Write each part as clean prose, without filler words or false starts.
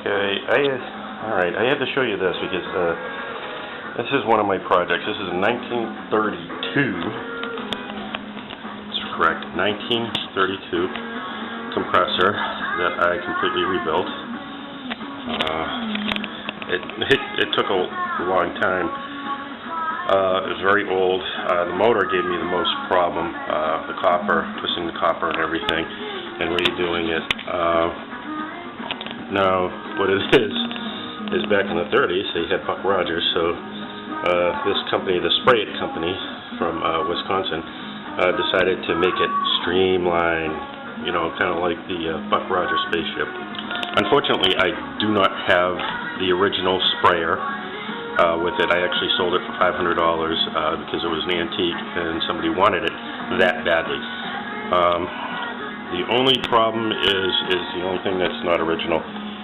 Okay, alright, I had to show you this because this is one of my projects. This is a 1932, that's correct, 1932 compressor that I completely rebuilt. It took a long time. It was very old. The motor gave me the most problem, the copper, twisting the copper and everything, and redoing it. Now, what it is back in the 30s, they had Buck Rogers, so this company, the Spray It company from Wisconsin, decided to make it streamlined, you know, kind of like the Buck Rogers spaceship. Unfortunately, I do not have the original sprayer with it. I actually sold it for $500 because it was an antique and somebody wanted it that badly. The only problem is the only thing that's not original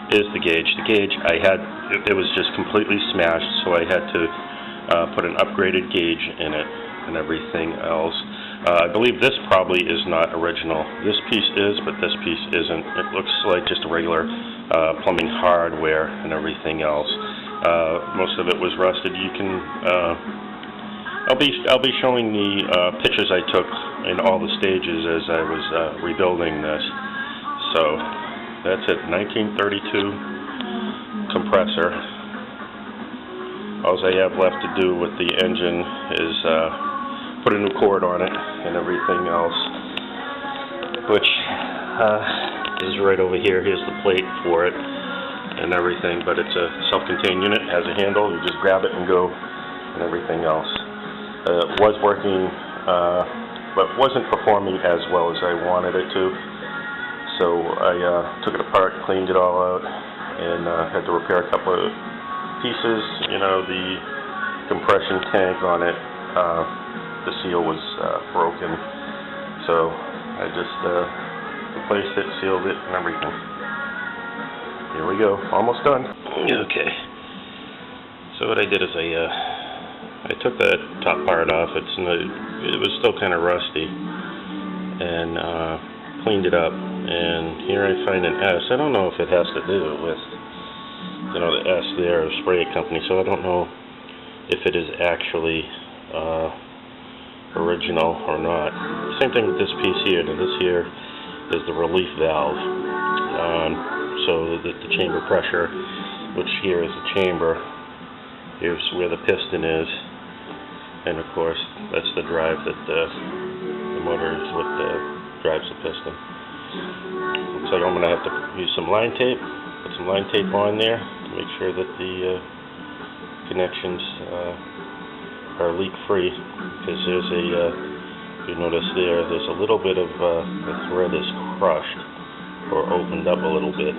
is the gauge. The gauge it was just completely smashed, so I had to put an upgraded gauge in it and everything else. I believe this probably is not original. This piece is, but this piece isn't. It looks like just a regular plumbing hardware and everything else. Most of it was rusted. You can I'll be showing the pictures I took in all the stages as I was rebuilding this. So that's it, 1932 compressor. All I have left to do with the engine is put a new cord on it and everything else, which is right over here. Here's the plate for it and everything, but it's a self-contained unit. It has a handle. You just grab it and go and everything else. It was working, but wasn't performing as well as I wanted it to. So I took it apart, cleaned it all out, and had to repair a couple of pieces. You know, the compression tank on it, the seal was broken. So I just replaced it, sealed it, and everything. Here we go, almost done. Okay. So what I did is I took the top part off. It was still kind of rusty, and cleaned it up. And here I find an S. I don't know if it has to do with, you know, the S there of Spray It company. So I don't know if it is actually original or not. Same thing with this piece here. Now this here is the relief valve. So the chamber pressure, which here is the chamber. Here's where the piston is, and of course that's the drive that the motor is what drives the piston. Looks like I'm going to have to use some line tape, put some line tape on there to make sure that the connections are leak free, because there's you notice there's a little bit of the thread is crushed or opened up a little bit.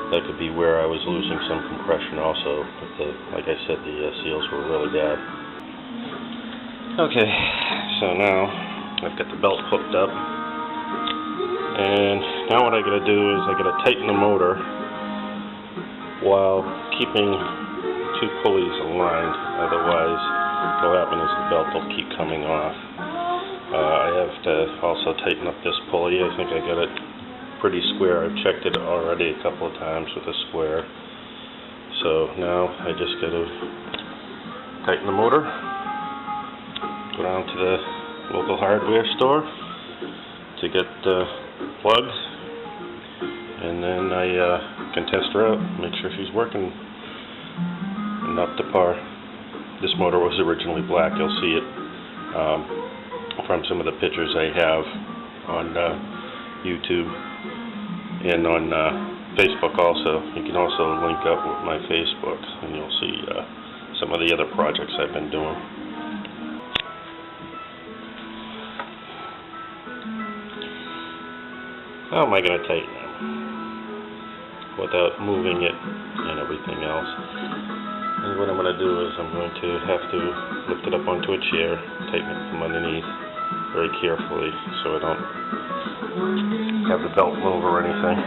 That could be where I was losing some compression also, but like I said, the seals were really bad. Okay, so now I've got the belt hooked up, and now what I gotta do is I gotta tighten the motor while keeping two pulleys aligned. Otherwise, what'll happen is the belt will keep coming off. I have to also tighten up this pulley. I think I got it pretty square. I've checked it already a couple of times with a square. So now I just got to tighten the motor, go down to the local hardware store to get plugged, and then I can test her out, make sure she's working and up to par. This motor was originally black. You'll see it from some of the pictures I have on YouTube and on Facebook also. You can also link up with my Facebook, and you'll see some of the other projects I've been doing. How am I going to tighten it without moving it and everything else? And what I'm going to do is I'm going to have to lift it up onto a chair, tighten it from underneath very carefully so I don't have the belt move or anything.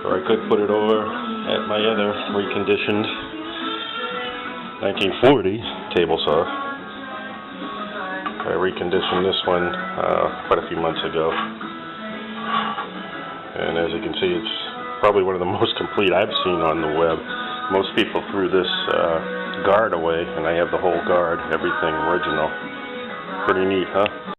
Or I could put it over at my other reconditioned 1940 table saw. I reconditioned this one quite a few months ago. And as you can see, it's probably one of the most complete I've seen on the web. Most people threw this guard away, and I have the whole guard, everything original. Pretty neat, huh?